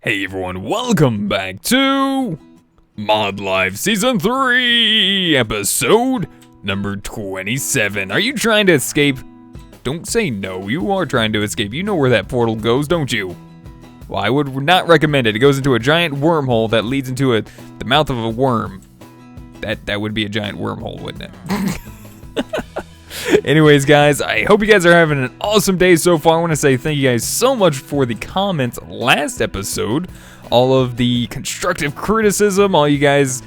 Hey everyone, welcome back to Modlife Season 3, episode number 27. Are you trying to escape? Don't say no, you are trying to escape. You know where that portal goes, don't you? Well, I would not recommend it. It goes into a giant wormhole that leads into the mouth of a worm. That would be a giant wormhole, wouldn't it? Anyways, guys, I hope you guys are having an awesome day so far. I want to say thank you guys so much for the comments last episode. All of the constructive criticism, all you guys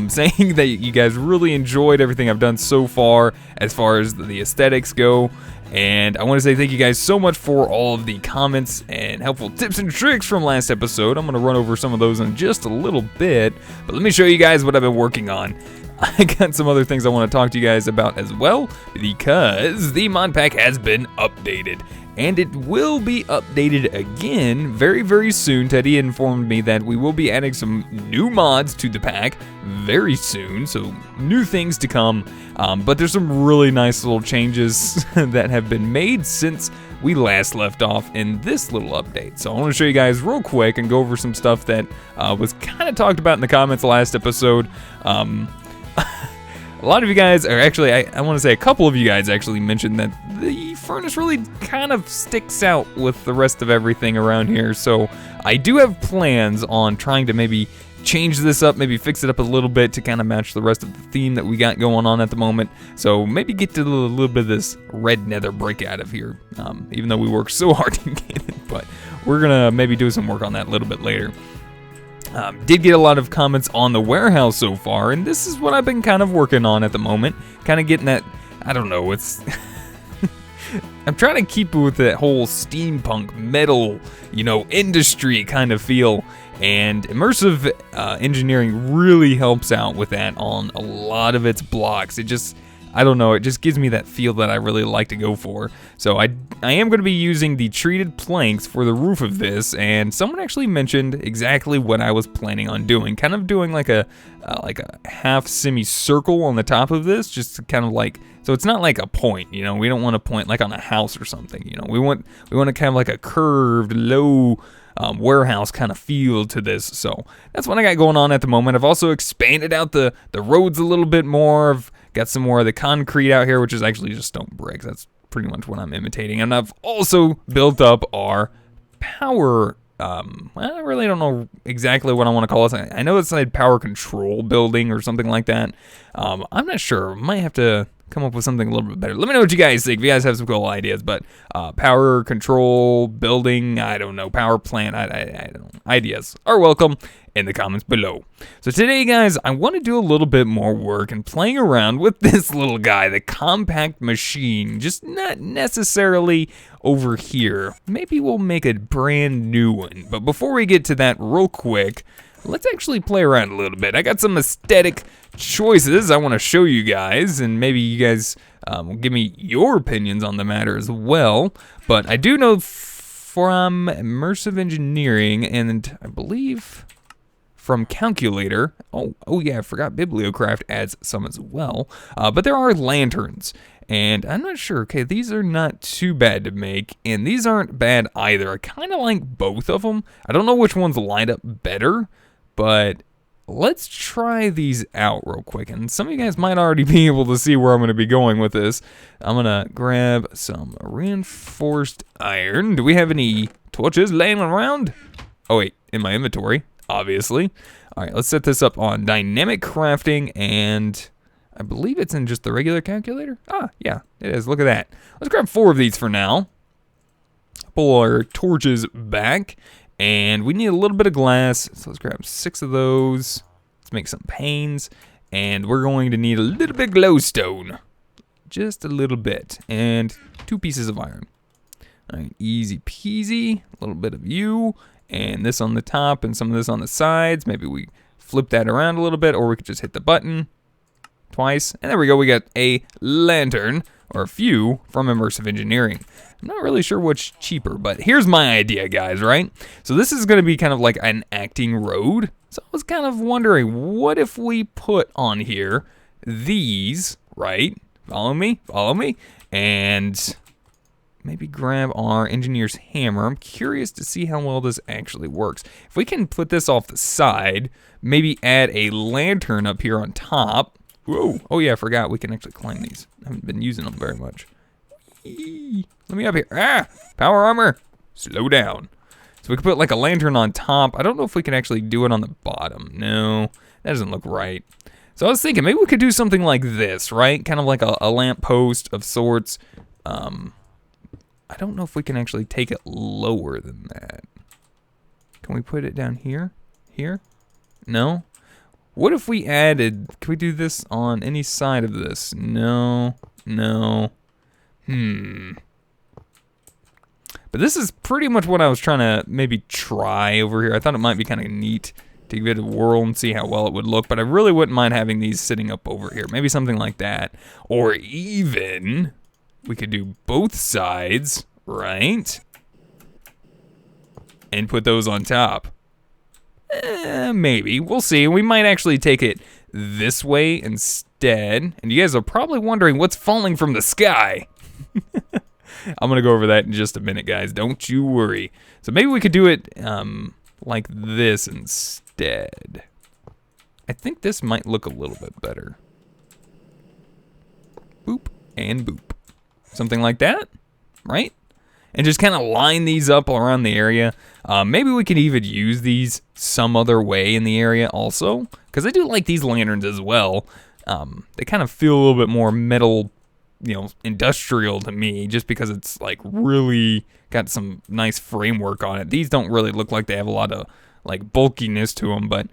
saying that you guys really enjoyed everything I've done so far as the aesthetics go. And I want to say thank you guys so much for all of the comments and helpful tips and tricks from last episode. I'm going to run over some of those in just a little bit, but let me show you guys what I've been working on. I got some other things I want to talk to you guys about as well, because the mod pack has been updated. And it will be updated again very, very soon. Teddy informed me that we will be adding some new mods to the pack very soon, so new things to come. But there's some really nice little changes that have been made since we last left off in this little update. So I want to show you guys real quick and go over some stuff that was kind of talked about in the comments last episode. A lot of you guys, or actually I want to say a couple of you guys actually mentioned that the furnace really kind of sticks out with the rest of everything around here. So I do have plans on trying to maybe change this up, maybe fix it up a little bit to kind of match the rest of the theme that we got going on at the moment. So maybe get to a little bit of this red nether brick out of here, even though we worked so hard to get it. But we're going to maybe do some work on that a little bit later. Did get a lot of comments on the warehouse so far, and this is what I've been kind of working on at the moment. Kind of getting that, I don't know, it's... I'm trying to keep with that whole steampunk metal, industry kind of feel. And immersive engineering really helps out with that on a lot of its blocks. It just... I don't know, it just gives me that feel that I really like to go for. So I am going to be using the treated planks for the roof of this, and someone actually mentioned exactly what I was planning on doing. Kind of doing like a half semicircle on the top of this, just to kind of like, so it's not like a point, we don't want a point like on a house or something, we want to kind of like a curved, low warehouse kind of feel to this. So that's what I got going on at the moment. I've also expanded out the roads a little bit more. I've got some more of the concrete out here, which is actually just stone bricks. That's pretty much what I'm imitating. And I've also built up our power, I really don't know exactly what I want to call it. I know it's like power control building or something like that. I'm not sure. Might have to come up with something a little bit better. Let me know what you guys think if you guys have some cool ideas. But power control building, I don't know, power plant, I don't know. Ideas are welcome in the comments below. So today, guys, I want to do a little bit more work and playing around with this little guy, the compact machine, just not necessarily over here. Maybe we'll make a brand new one. But before we get to that real quick, let's actually play around a little bit. I got some aesthetic choices I want to show you guys, and maybe you guys will give me your opinions on the matter as well. But I do know from immersive engineering, and I believe from calculator, oh yeah, I forgot Bibliocraft adds some as well, but there are lanterns. And I'm not sure, okay, these are not too bad to make, and these aren't bad either. I kind of like both of them. I don't know which ones line up better, but let's try these out real quick. And some of you guys might already be able to see where I'm going to be going with this. I'm going to grab some reinforced iron. Do we have any torches laying around? Oh wait, in my inventory, obviously. All right, let's set this up on dynamic crafting, and I believe it's in just the regular calculator. Ah, yeah, it is. Look at that. Let's grab 4 of these for now. Pull our torches back. And we need a little bit of glass, so let's grab 6 of those. Let's make some panes, and we're going to need a little bit of glowstone. Just a little bit, and 2 pieces of iron. All right, easy peasy. A little bit of you, and this on the top, and some of this on the sides. Maybe we flip that around a little bit, or we could just hit the button twice. And there we go, we got a lantern, or a few, from immersive engineering. I'm not really sure what's cheaper, but here's my idea, guys, right? So this is going to be kind of like an acting road. So I was kind of wondering, what if we put on here these, right? Follow me, and maybe grab our engineer's hammer. I'm curious to see how well this actually works. If we can put this off the side, maybe add a lantern up here on top. Whoa. Oh yeah, I forgot we can actually climb these. I haven't been using them very much. Let me up here. Ah! Power armor! Slow down. So we can put like a lantern on top. I don't know if we can actually do it on the bottom. No, that doesn't look right. So I was thinking maybe we could do something like this, right? Kind of like a lamp post of sorts. I don't know if we can actually take it lower than that. Can we put it down here? Here? No? What if we added, can we do this on any side of this? No. No. But this is pretty much what I was trying to maybe try over here. I thought it might be kind of neat to give it a whirl and see how well it would look, but I really wouldn't mind having these sitting up over here. Maybe something like that. Or even, we could do both sides, right? And put those on top. Maybe, we'll see. We might actually take it this way instead. And you guys are probably wondering what's falling from the sky. I'm gonna go over that in just a minute, guys. Don't you worry. So maybe we could do it like this instead. I think this might look a little bit better. Boop and boop. Something like that, right? And just kind of line these up around the area. Maybe we could even use these some other way in the area also. Because I do like these lanterns as well. They kind of feel a little bit more metal, you know, industrial to me, just because it's like really got some nice framework on it. These don't really look like they have a lot of like bulkiness to them, but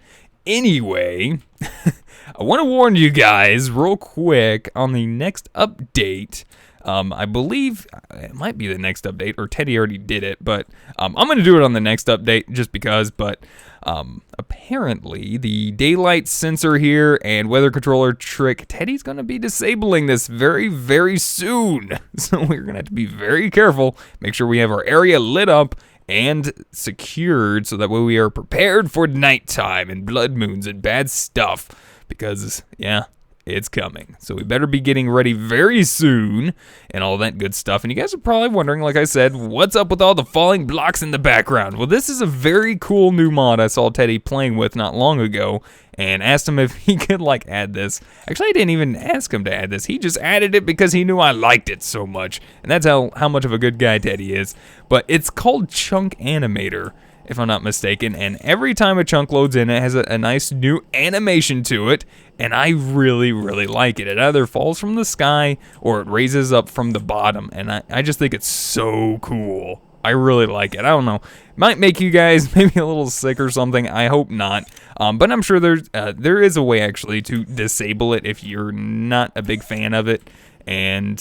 anyway, I want to warn you guys real quick on the next update. I believe it might be the next update, or Teddy already did it, but I'm going to do it on the next update just because, but apparently the daylight sensor here and weather controller trick, Teddy's going to be disabling this very, very soon. So we're going to have to be very careful, make sure we have our area lit up and secured so that way we are prepared for nighttime and blood moons and bad stuff, because, yeah, it's coming. So we better be getting ready very soon and all that good stuff. And you guys are probably wondering, like I said, what's up with all the falling blocks in the background? Well, this is a very cool new mod I saw Teddy playing with not long ago and asked him if he could like add this. Actually, I didn't even ask him to add this. He just added it because he knew I liked it so much. And that's how much of a good guy Teddy is. But it's called Chunk Animator, if I'm not mistaken, and every time a chunk loads in, it has a nice new animation to it, and I really, really like it. It either falls from the sky or it raises up from the bottom, and I just think it's so cool. I really like it. I don't know. Might make you guys maybe a little sick or something. I hope not. But I'm sure there is a way actually to disable it if you're not a big fan of it. And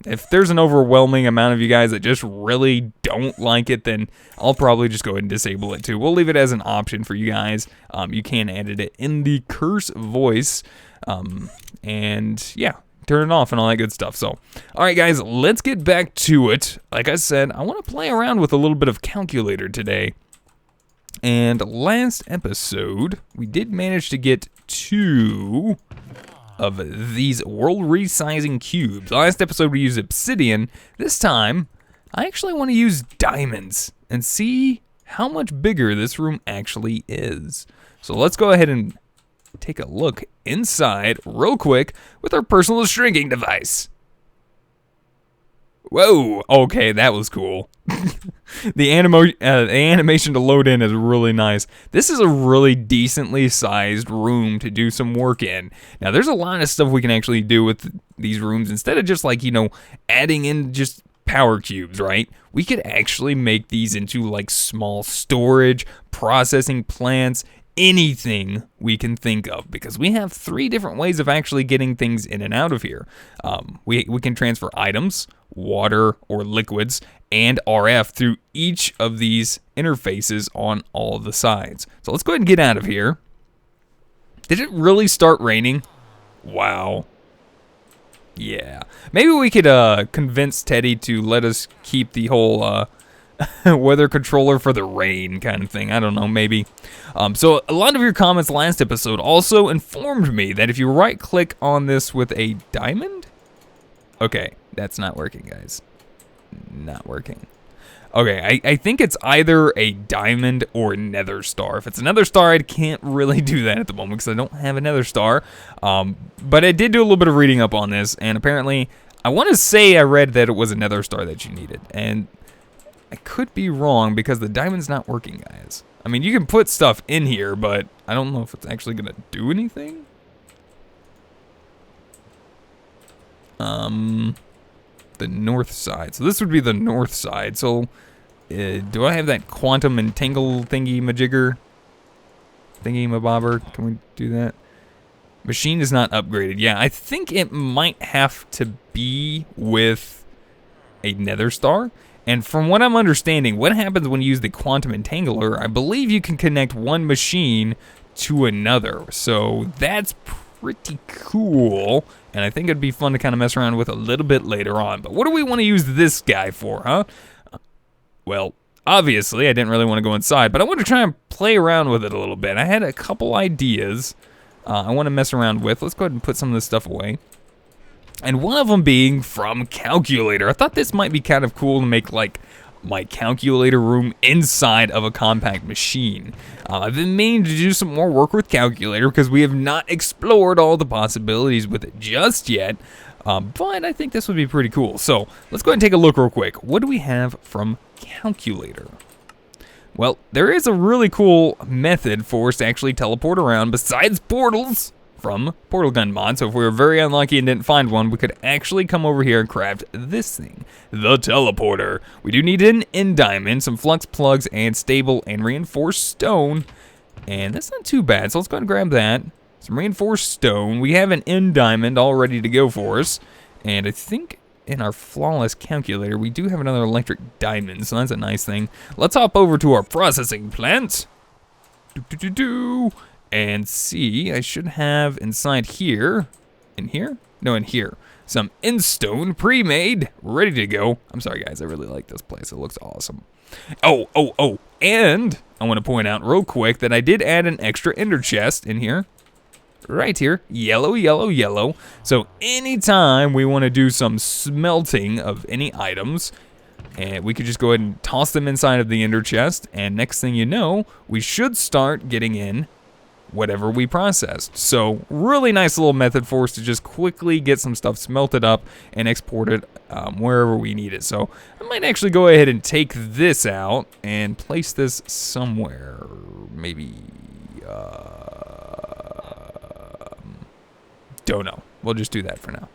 if there's an overwhelming amount of you guys that just really don't like it, then I'll probably just go ahead and disable it too. We'll leave it as an option for you guys. You can edit it in the curse voice. And yeah, turn it off and all that good stuff. So, all right, guys, let's get back to it. Like I said, I want to play around with a little bit of calculator today. And last episode, we did manage to get 2 of these world resizing cubes. Last episode we used obsidian. This time, I actually want to use diamonds and see how much bigger this room actually is. So let's go ahead and take a look inside real quick with our personal shrinking device. Whoa, okay, that was cool. The animation to load in is really nice. This is a really decently sized room to do some work in. Now, there's a lot of stuff we can actually do with these rooms. Instead of just like, you know, adding in just power cubes, right? We could actually make these into like small storage, processing plants, anything we can think of, because we have 3 different ways of actually getting things in and out of here. We can transfer items, water or liquids, and RF through each of these interfaces on all of the sides. So let's go ahead and get out of here. Did it really start raining? Wow. Yeah. Maybe we could convince Teddy to let us keep the whole weather controller for the rain kind of thing. I don't know, maybe. So a lot of your comments last episode also informed me that if you right click on this with a diamond, okay, that's not working, guys. not working. Okay, I think it's either a diamond or nether star. If it's a nether star, I can't really do that at the moment because I don't have a nether star. But I did do a little bit of reading up on this, and apparently, I want to say I read that it was a nether star that you needed. And I could be wrong because the diamond's not working, guys. I mean, you can put stuff in here, but I don't know if it's actually going to do anything. The north side. So this would be the north side. So do I have that quantum entangle thingy majigger? Thingy mabobber? Can we do that? Machine is not upgraded. Yeah, I think it might have to be with a nether star. And from what I'm understanding, what happens when you use the quantum entangler, I believe you can connect one machine to another. So that's pretty cool. And I think it'd be fun to kind of mess around with a little bit later on. But what do we want to use this guy for, huh? Well, obviously, I didn't really want to go inside, but I want to try and play around with it a little bit. I had a couple ideas I want to mess around with. Let's go ahead and put some of this stuff away. And one of them being from calculator. I thought this might be kind of cool to make, like, my calculator room inside of a compact machine. I've been meaning to do some more work with calculator because we have not explored all the possibilities with it just yet. But I think this would be pretty cool. So let's go ahead and take a look real quick. What do we have from calculator? Well, there is a really cool method for us to actually teleport around besides portals from Portal Gun Mod. So if we were very unlucky and didn't find one, we could actually come over here and craft this thing, the teleporter. We do need an end diamond, some flux plugs, and stable and reinforced stone. And that's not too bad, so let's go ahead and grab that. Some reinforced stone. We have an end diamond all ready to go for us. And I think in our flawless calculator, we do have another electric diamond, so that's a nice thing. Let's hop over to our processing plant. And see, I should have inside here, in here? No, in here, some end-stone pre-made, ready to go. I'm sorry, guys, I really like this place. It looks awesome. Oh, and I want to point out real quick that I did add an extra ender chest in here. Right here, yellow, yellow, yellow. So anytime we want to do some smelting of any items, and we could just go ahead and toss them inside of the ender chest, and next thing you know, we should start getting in whatever we processed. So really nice little method for us to just quickly get some stuff smelted up and export it wherever we need it. So I might actually go ahead and take this out and place this somewhere. Maybe, don't know. We'll just do that for now.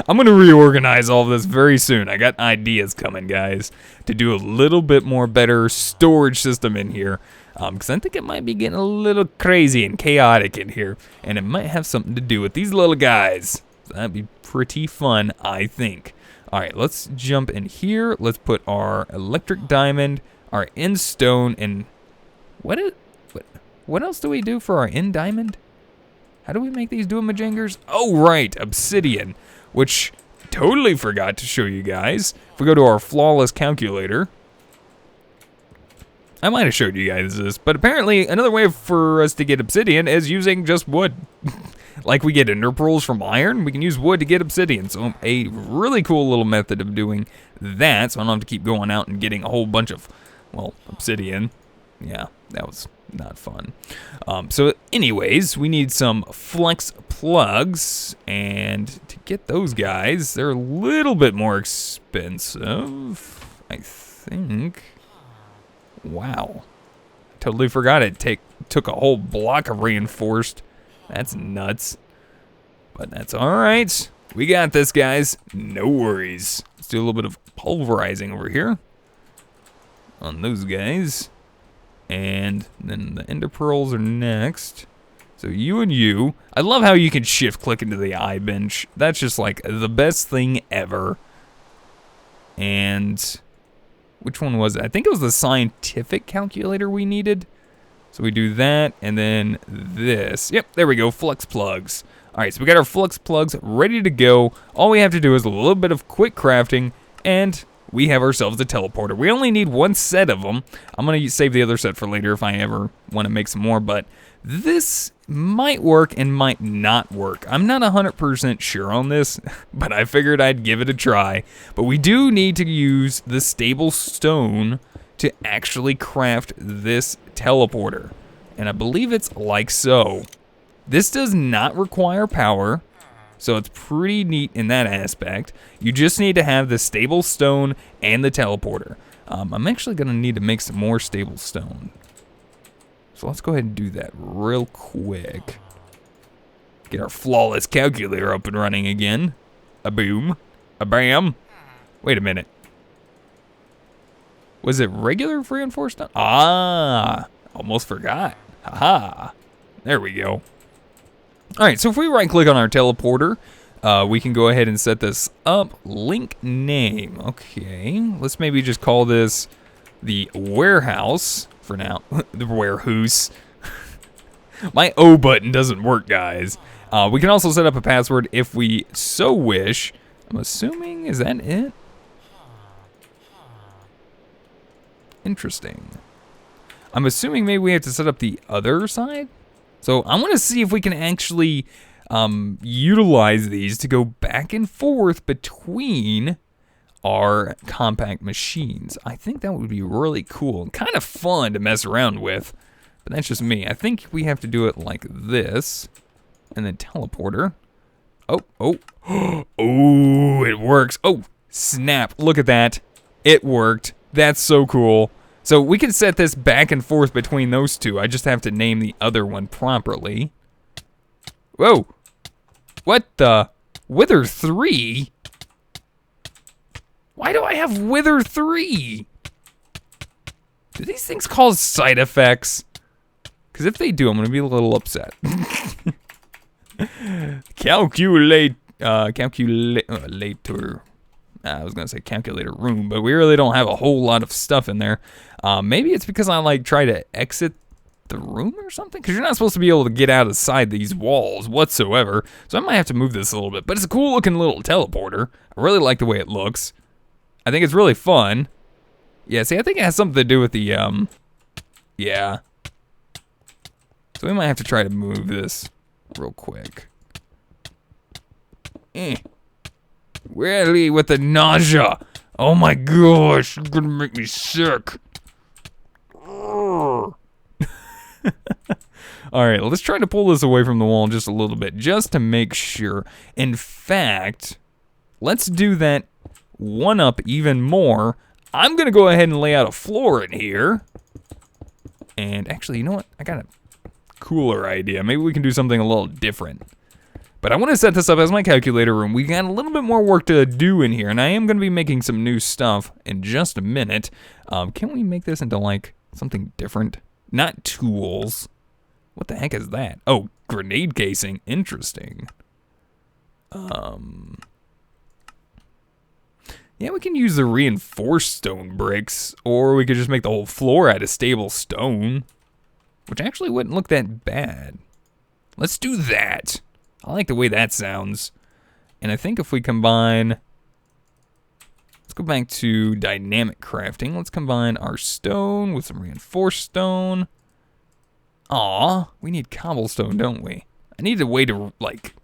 I'm going to reorganize all of this very soon. I got ideas coming, guys, to do a little bit more better storage system in here. Because I think it might be getting a little crazy and chaotic in here. And it might have something to do with these little guys. So that'd be pretty fun, I think. Alright, let's jump in here. Let's put our electric diamond, our end stone, and what else do we do for our end diamond? How do we make these duomajangers? Oh, right, obsidian, which I totally forgot to show you guys. If we go to our flawless calculator, I might have showed you guys this, but apparently another way for us to get obsidian is using just wood. Like we get ender pearls from iron, we can use wood to get obsidian. So a really cool little method of doing that, so I don't have to keep going out and getting a whole bunch of, well, obsidian. Yeah, that was not fun. So anyways, we need some flex plugs, and to get those guys, they're a little bit more expensive, I think. Wow, totally forgot it took a whole block of reinforced. That's nuts, but that's all right. We got this, guys. No worries. Let's do a little bit of pulverizing over here on those guys. And then the ender pearls are next. So you and you. I love how you can shift click into the eye bench. That's just like the best thing ever. And which one was it? I think it was the scientific calculator we needed. So we do that, and then this. Yep, there we go, flux plugs. All right, so we got our flux plugs ready to go. All we have to do is a little bit of quick crafting, and we have ourselves a teleporter. We only need one set of them. I'm going to save the other set for later if I ever want to make some more, but this might work and might not work. I'm not 100% sure on this, but I figured I'd give it a try. But we do need to use the stable stone to actually craft this teleporter. And I believe it's like so. This does not require power, so it's pretty neat in that aspect. You just need to have the stable stone and the teleporter. I'm actually going to need to make some more stable stone. So let's go ahead and do that real quick. Get our flawless calculator up and running again. A boom. A bam. Wait a minute. Was it regular reinforced stone? Ah, almost forgot. Haha. There we go. All right, so if we right click on our teleporter, we can go ahead and set this up. Link name. Okay, let's maybe just call this the warehouse for now. The warehouse. My O button doesn't work, guys. We can also set up a password if we so wish. I'm assuming, is that it? Interesting. I'm assuming maybe we have to set up the other side. So I want to see if we can actually utilize these to go back and forth between our compact machines. I think that would be really cool and kind of fun to mess around with. But that's just me. I think we have to do it like this. And then teleporter. Oh, it works. Oh, snap. Look at that. It worked. That's so cool. So we can set this back and forth between those two. I just have to name the other one properly. Whoa. What the? Wither 3? Why do I have Wither 3? Do these things cause side effects? Because if they do, I'm going to be a little upset. Calculator. I was going to say calculator room, but we really don't have a whole lot of stuff in there. Maybe it's because I like try to exit the room or something, because you're not supposed to be able to get outside these walls whatsoever. So I might have to move this a little bit, but it's a cool looking little teleporter. I really like the way it looks. I think it's really fun. Yeah, see, I think it has something to do with the, yeah. So we might have to try to move this real quick. Really, with the nausea. Oh my gosh, it's gonna make me sick. Alright, let's try to pull this away from the wall just a little bit, just to make sure. In fact, let's do that one up even more. I'm gonna go ahead and lay out a floor in here. And actually, you know what? I got a cooler idea. Maybe we can do something a little different. But I want to set this up as my calculator room. We got a little bit more work to do in here, and I am going to be making some new stuff in just a minute. Can we make this into, like, something different? Not tools. What the heck is that? Oh, grenade casing. Interesting. Yeah, we can use the reinforced stone bricks, or we could just make the whole floor out of stable stone, which actually wouldn't look that bad. Let's do that. I like the way that sounds. And I think if we combine, let's go back to dynamic crafting. Let's combine our stone with some reinforced stone. Aw, we need cobblestone, don't we? I need a way to, like,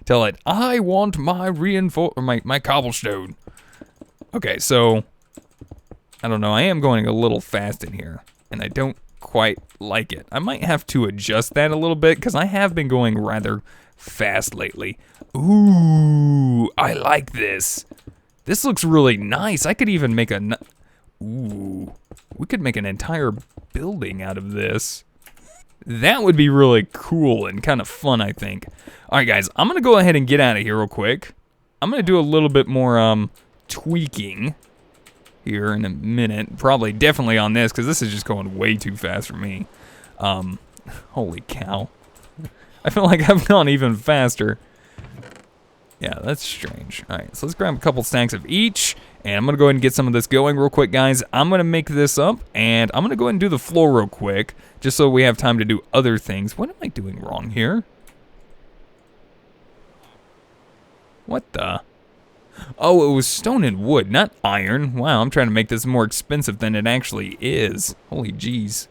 tell it, I want my my cobblestone. Okay, so, I don't know, I am going a little fast in here, and I don't quite like it. I might have to adjust that a little bit, because I have been going rather fast lately. Ooh, I like this. This looks really nice. I could even make ooh, we could make an entire building out of this. That would be really cool and kind of fun, I think. All right, guys, I'm going to go ahead and get out of here real quick. I'm going to do a little bit more tweaking here in a minute. Probably definitely on this, because this is just going way too fast for me. Holy cow. I feel like I've gone even faster. Yeah, that's strange. All right, so let's grab a couple stacks of each, and I'm going to go ahead and get some of this going real quick, guys. I'm going to make this up, and I'm going to go ahead and do the floor real quick, just so we have time to do other things. What am I doing wrong here? What the? Oh, it was stone and wood, not iron. Wow, I'm trying to make this more expensive than it actually is. Holy jeez.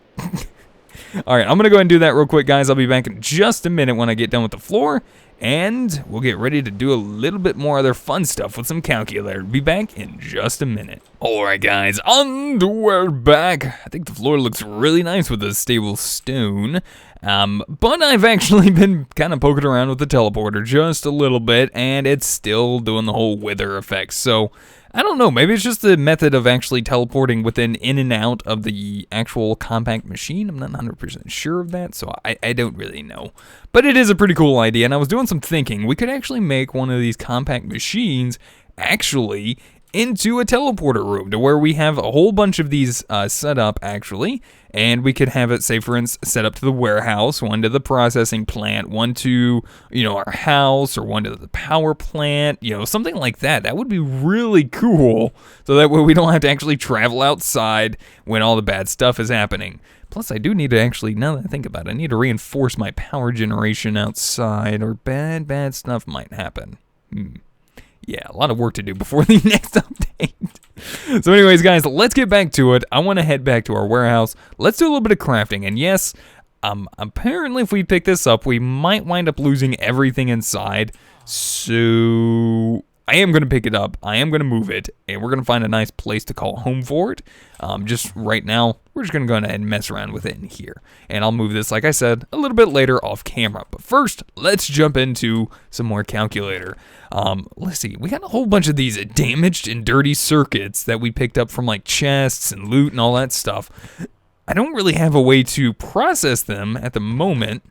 All right, I'm going to go ahead and do that real quick, guys. I'll be back in just a minute when I get done with the floor, and we'll get ready to do a little bit more other fun stuff with some calculator. Be back in just a minute. All right, guys, and we're back. I think the floor looks really nice with the stable stone, but I've actually been kind of poking around with the teleporter just a little bit, and it's still doing the whole wither effect, so I don't know, maybe it's just the method of actually teleporting within in and out of the actual compact machine. I'm not 100% sure of that, so I don't really know. But it is a pretty cool idea, and I was doing some thinking. We could actually make one of these compact machines actually into a teleporter room to where we have a whole bunch of these set up actually, and we could have it, say for instance, set up to the warehouse, one to the processing plant, one to, our house, or one to the power plant, something like that. That would be really cool, so that way we don't have to actually travel outside when all the bad stuff is happening. Plus, I do need to actually, now that I think about it, I need to reinforce my power generation outside, or bad stuff might happen. Yeah, a lot of work to do before the next update. So anyways, guys, let's get back to it. I want to head back to our warehouse. Let's do a little bit of crafting. And yes, apparently if we pick this up, we might wind up losing everything inside. So I am going to pick it up. I am going to move it. And we're going to find a nice place to call home for it. Just right now, we're just going to go ahead and mess around with it in here. And I'll move this, like I said, a little bit later off camera. But first, let's jump into some more calculator. Let's see, we got a whole bunch of these damaged and dirty circuits that we picked up from like chests and loot and all that stuff. I don't really have a way to process them at the moment,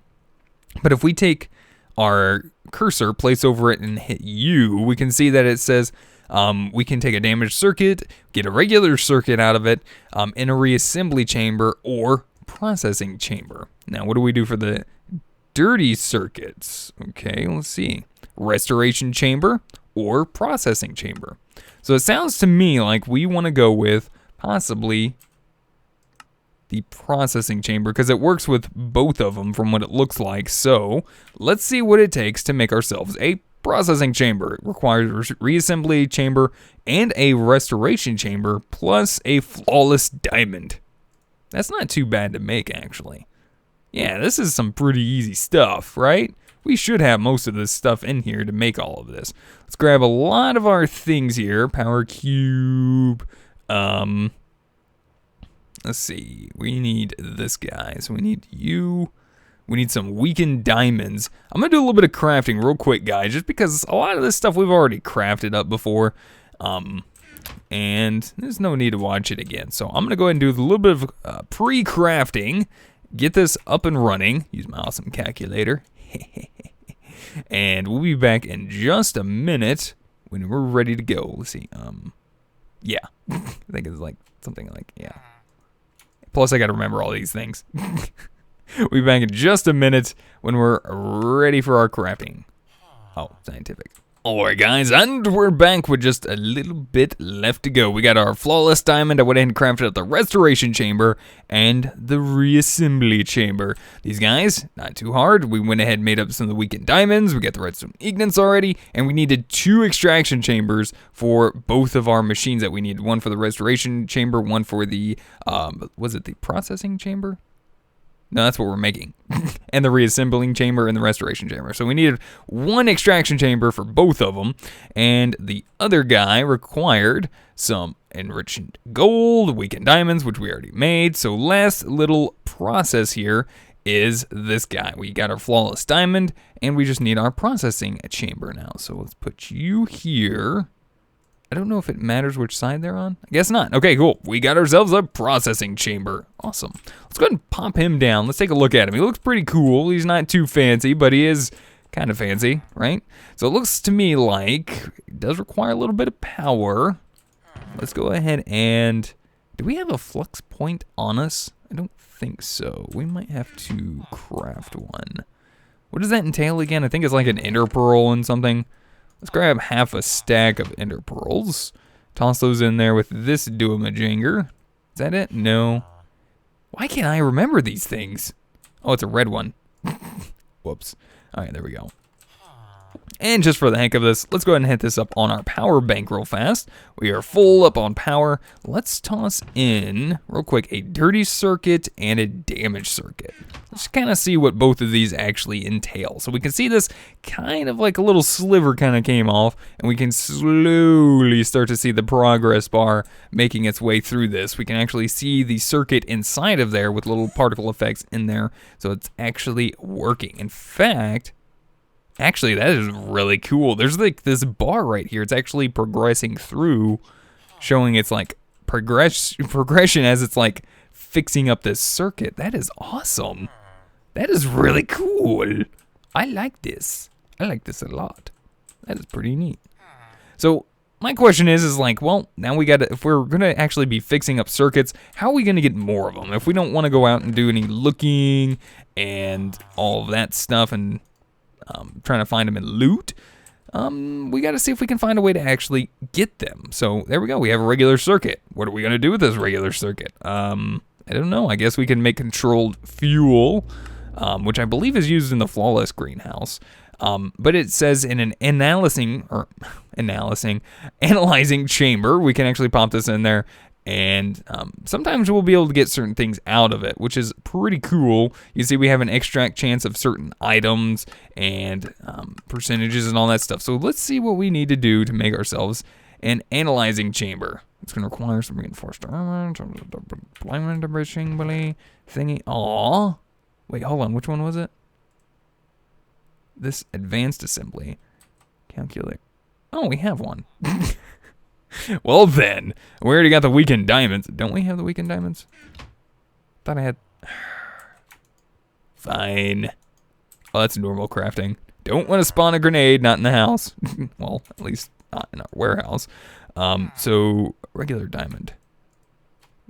but if we take our cursor, place over it, and hit U, we can see that it says we can take a damaged circuit, get a regular circuit out of it, in a reassembly chamber or processing chamber. Now, what do we do for the dirty circuits? Okay, let's see. Restoration chamber or processing chamber. So it sounds to me like we want to go with possibly the processing chamber because it works with both of them from what it looks like. So let's see what it takes to make ourselves a processing chamber. It requires reassembly chamber and a restoration chamber plus a flawless diamond. That's not too bad to make, actually. Yeah, this is some pretty easy stuff, right? We should have most of this stuff in here to make all of this. Let's grab a lot of our things here. Power cube. Let's see. We need this guy. So we need you. We need some weakened diamonds. I'm going to do a little bit of crafting real quick, guys, just because a lot of this stuff we've already crafted up before. And there's no need to watch it again. So I'm going to go ahead and do a little bit of pre-crafting. Get this up and running. Use my awesome calculator. And we'll be back in just a minute when we're ready to go. Let's see. Yeah. I think it's like something like, yeah. Plus, I got to remember all these things. We'll be back in just a minute when we're ready for our crafting. Oh, scientific. Alright guys, and we're back with just a little bit left to go. We got our flawless diamond. I went ahead and crafted out the restoration chamber and the reassembly chamber. These guys, not too hard. We went ahead and made up some of the weakened diamonds. We got the redstone ignites already, and we needed 2 extraction chambers for both of our machines that we needed. One for the restoration chamber, one for the, was it the processing chamber? No, that's what we're making. And the reassembling chamber and the restoration chamber. So we needed 1 extraction chamber for both of them. And the other guy required some enriched gold, weakened diamonds, which we already made. So last little process here is this guy. We got our flawless diamond, and we just need our processing chamber now. So let's put you here. I don't know if it matters which side they're on. I guess not. Okay, cool. We got ourselves a processing chamber. Awesome. Let's go ahead and pop him down. Let's take a look at him. He looks pretty cool. He's not too fancy, but he is kind of fancy, right? So it looks to me like it does require a little bit of power. Let's go ahead and... Do we have a flux point on us? I don't think so. We might have to craft one. What does that entail again? I think it's like an ender pearl and something. Let's grab half a stack of ender pearls. Toss those in there with this duomajinger. Is that it? No. Why can't I remember these things? Oh, it's a red one. Whoops. All right, there we go. And just for the heck of this, let's go ahead and hit this up on our power bank real fast. We are full up on power. Let's toss in, real quick, a dirty circuit and a damaged circuit. Let's kind of see what both of these actually entail. So we can see this kind of like a little sliver kind of came off, and we can slowly start to see the progress bar making its way through this. We can actually see the circuit inside of there with little particle effects in there. So it's actually working. In fact, actually, that is really cool. There's like this bar right here. It's actually progressing through, showing its like progression as it's like fixing up this circuit. That is awesome. That is really cool. I like this. I like this a lot. That is pretty neat. So my question is like, well, now we got to, if we're going to actually be fixing up circuits, how are we going to get more of them? If we don't want to go out and do any looking and all of that stuff and trying to find them in loot, we got to see if we can find a way to actually get them. So there we go. We have a regular circuit. What are we going to do with this regular circuit? I don't know. I guess we can make controlled fuel, which I believe is used in the flawless greenhouse. But it says in an analyzing chamber, we can actually pop this in there. And sometimes we'll be able to get certain things out of it, which is pretty cool. You see we have an extract chance of certain items and percentages and all that stuff. So let's see what we need to do to make ourselves an analyzing chamber. It's going to require some reinforced armor, deployment thingy. Aw. Wait, hold on. Which one was it? This advanced assembly. Calculate. Oh, we have one. Well then, we already got the weekend diamonds. Don't we have the weekend diamonds? Thought I had. Fine. Oh, that's normal crafting. Don't want to spawn a grenade, not in the house. Well, at least not in our warehouse. So, regular diamond.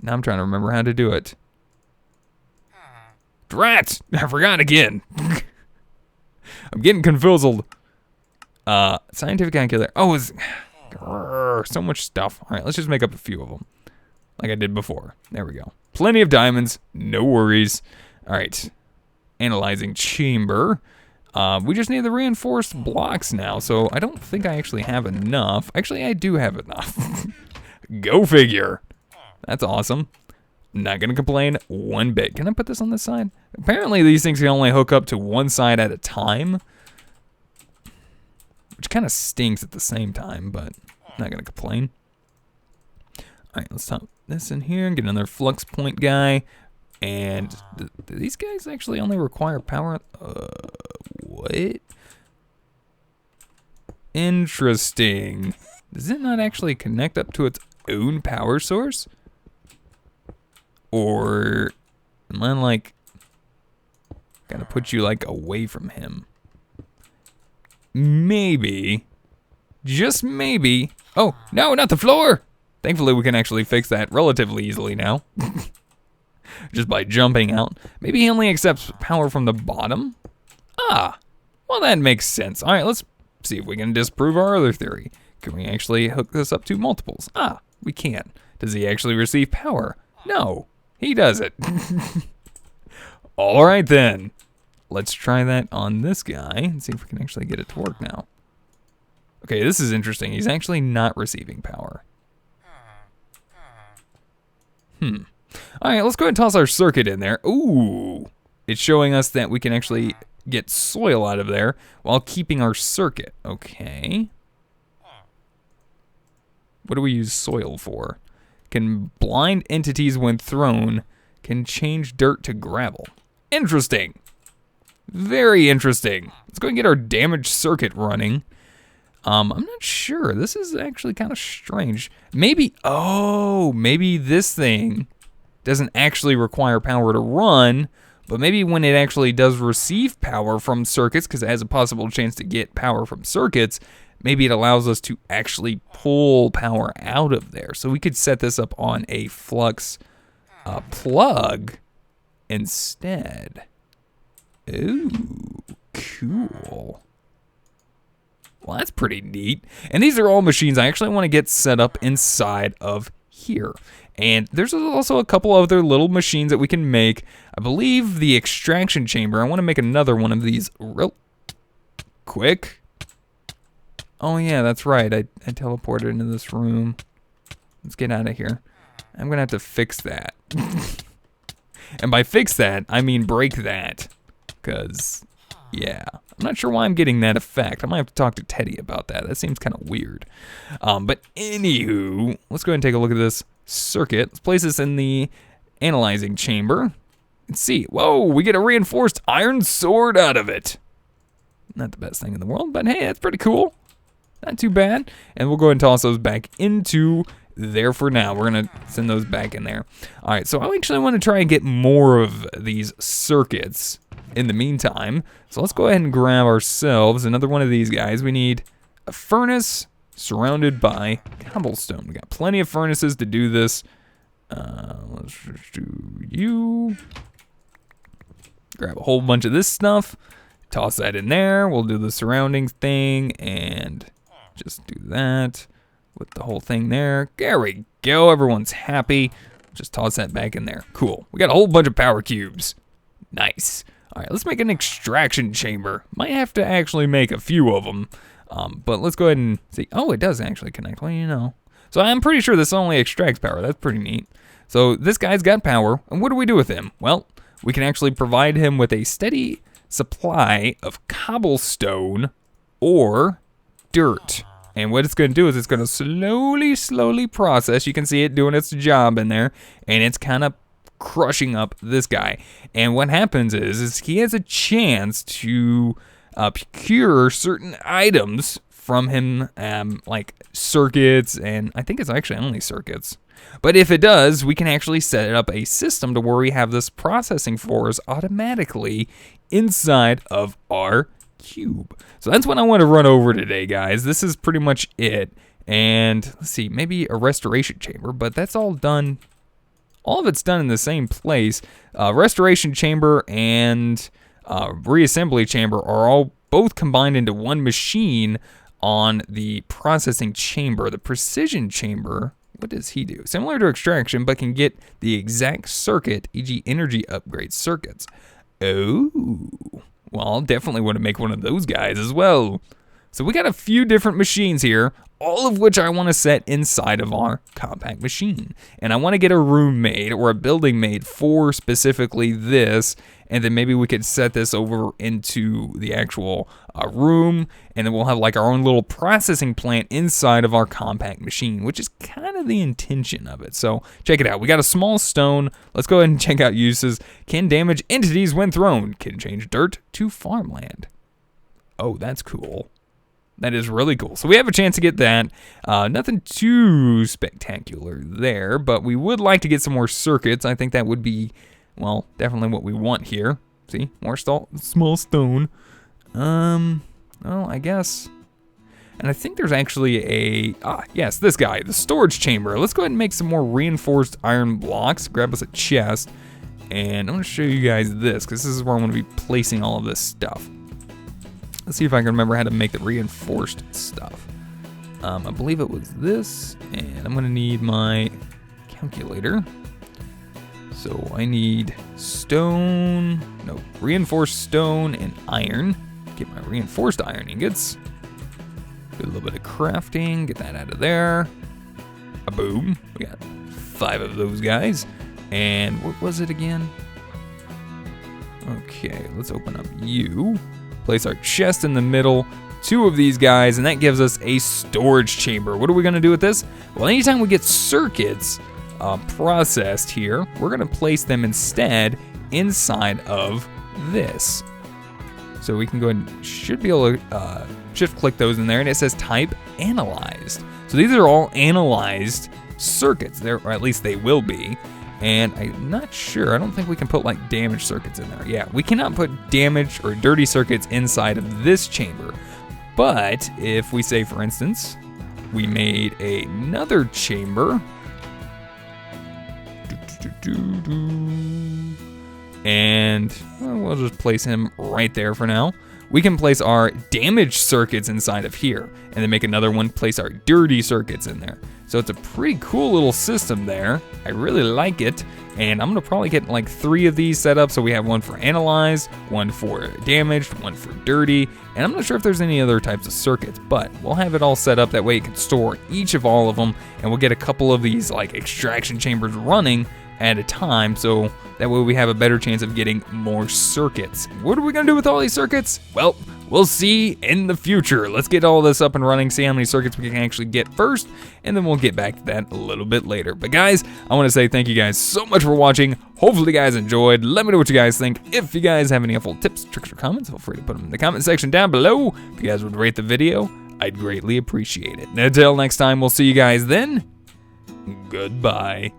Now I'm trying to remember how to do it. Rats! I forgot again. I'm getting confused. Scientific calculator. Oh, it's... so much stuff. All right, let's just make up a few of them like I did before. There we go. Plenty of diamonds. No worries. All right. Analyzing chamber. We just need the reinforced blocks now, so I don't think I actually have enough. Actually, I do have enough. Go figure. That's awesome. Not going to complain one bit. Can I put this on this side? Apparently, these things can only hook up to one side at a time, which kind of stinks at the same time, but not going to complain. All right, let's top this in here and get another flux point guy. And do these guys actually only require power? What? Interesting. Does it not actually connect up to its own power source? Or am I like, gotta put you like away from him? Maybe. Just maybe. Oh, no, not the floor. Thankfully, we can actually fix that relatively easily now. Just by jumping out. Maybe he only accepts power from the bottom? Ah, well, that makes sense. All right, let's see if we can disprove our other theory. Can we actually hook this up to multiples? Ah, we can. Does he actually receive power? No, he doesn't. All right, then. Let's try that on this guy and see if we can actually get it to work now. Okay, this is interesting. He's actually not receiving power. All right, let's go ahead and toss our circuit in there. Ooh, it's showing us that we can actually get soil out of there while keeping our circuit. Okay. What do we use soil for? Can blind entities when thrown can change dirt to gravel. Interesting. Very interesting. Let's go and get our damaged circuit running. I'm not sure. This is actually kind of strange. Maybe, oh, maybe this thing doesn't actually require power to run, but maybe when it actually does receive power from circuits, because it has a possible chance to get power from circuits, maybe it allows us to actually pull power out of there. So we could set this up on a flux plug instead. Ooh, cool. Well, that's pretty neat. And these are all machines I actually want to get set up inside of here. And there's also a couple other little machines that we can make. I believe the extraction chamber, I want to make another one of these real quick. Oh yeah, that's right. I teleported into this room. Let's get out of here. I'm gonna have to fix that. And by fix that, I mean break that. Cause, yeah. I'm not sure why I'm getting that effect. I might have to talk to Teddy about that. That seems kind of weird. But anywho, let's go ahead and take a look at this circuit. Let's place this in the analyzing chamber. Let's see. Whoa, we get a reinforced iron sword out of it. Not the best thing in the world, but hey, that's pretty cool. Not too bad. And we'll go ahead and toss those back into there for now. We're going to send those back in there. All right, so I actually want to try and get more of these circuits in the meantime. So let's go ahead and grab ourselves another one of these guys. We need a furnace surrounded by cobblestone. We got plenty of furnaces to do this. Let's just do you. Grab a whole bunch of this stuff. Toss that in there. We'll do the surrounding thing and just do that with the whole thing there. There we go. Everyone's happy. Just toss that back in there. Cool. We got a whole bunch of power cubes. Nice. All right, let's make an extraction chamber. Might have to actually make a few of them. But let's go ahead and see. Oh, it does actually connect. Well, you know. So I'm pretty sure this only extracts power. That's pretty neat. So this guy's got power. And what do we do with him? Well, we can actually provide him with a steady supply of cobblestone or dirt. And what it's going to do is it's going to slowly process. You can see it doing its job in there. And it's kind of crushing up this guy. And what happens is he has a chance to procure certain items from him, like circuits, and I think it's actually only circuits. But if it does, we can actually set up a system to where we have this processing for us automatically inside of our cube. So that's what I want to run over today, guys. This is pretty much it. And let's see, maybe a restoration chamber, but that's all done. All of it's done in the same place. Restoration chamber and reassembly chamber are all both combined into one machine on the processing chamber. The precision chamber, what does he do? Similar to extraction, but can get the exact circuit, e.g. energy upgrade circuits. Oh, well, I'll definitely want to make one of those guys as well. So we got a few different machines here, all of which I want to set inside of our compact machine. And I want to get a room made or a building made for specifically this. And then maybe we could set this over into the actual room. And then we'll have like our own little processing plant inside of our compact machine, which is kind of the intention of it. So check it out. We got a small stone. Let's go ahead and check out uses. Can damage entities when thrown. Can change dirt to farmland. Oh, that's cool. That is really cool. So we have a chance to get that. Nothing too spectacular there, but we would like to get some more circuits. I think that would be, well, definitely what we want here. See, more small stone. Well, I guess. And I think there's actually yes, this guy, the storage chamber. Let's go ahead and make some more reinforced iron blocks. Grab us a chest. And I'm going to show you guys this, because this is where I'm going to be placing all of this stuff. Let's see if I can remember how to make the reinforced stuff. I believe it was this, and I'm gonna need my calculator. So I need reinforced stone and iron. Get my reinforced iron ingots. Do a little bit of crafting, get that out of there. Boom, we got 5 of those guys. And what was it again? Okay, let's open up you. Place our chest in the middle, 2 of these guys, and that gives us a storage chamber. What are we gonna do with this? Well, anytime we get circuits processed here, we're gonna place them instead inside of this. So we can go ahead and should be able to shift click those in there, and it says type analyzed. So these are all analyzed circuits, or at least they will be. And I'm not sure, I don't think we can put like damaged circuits in there. Yeah, we cannot put damaged or dirty circuits inside of this chamber. But if we say, for instance, we made another chamber. And we'll just place him right there for now. we can place our damaged circuits inside of here, and then make another one, place our dirty circuits in there. So it's a pretty cool little system there. I really like it. And I'm gonna probably get like 3 of these set up. So we have one for analyzed, one for damaged, one for dirty. And I'm not sure if there's any other types of circuits, but we'll have it all set up. That way you can store each of all of them, and we'll get a couple of these like extraction chambers running at a time, so that way we have a better chance of getting more circuits. What are we gonna do with all these circuits? Well, we'll see in the future. Let's get all this up and running, see how many circuits we can actually get first, and then we'll get back to that a little bit later. But guys, I wanna say thank you guys so much for watching. Hopefully you guys enjoyed. Let me know what you guys think. If you guys have any helpful tips, tricks, or comments, feel free to put them in the comment section down below. If you guys would rate the video, I'd greatly appreciate it. And until next time, we'll see you guys then. Goodbye.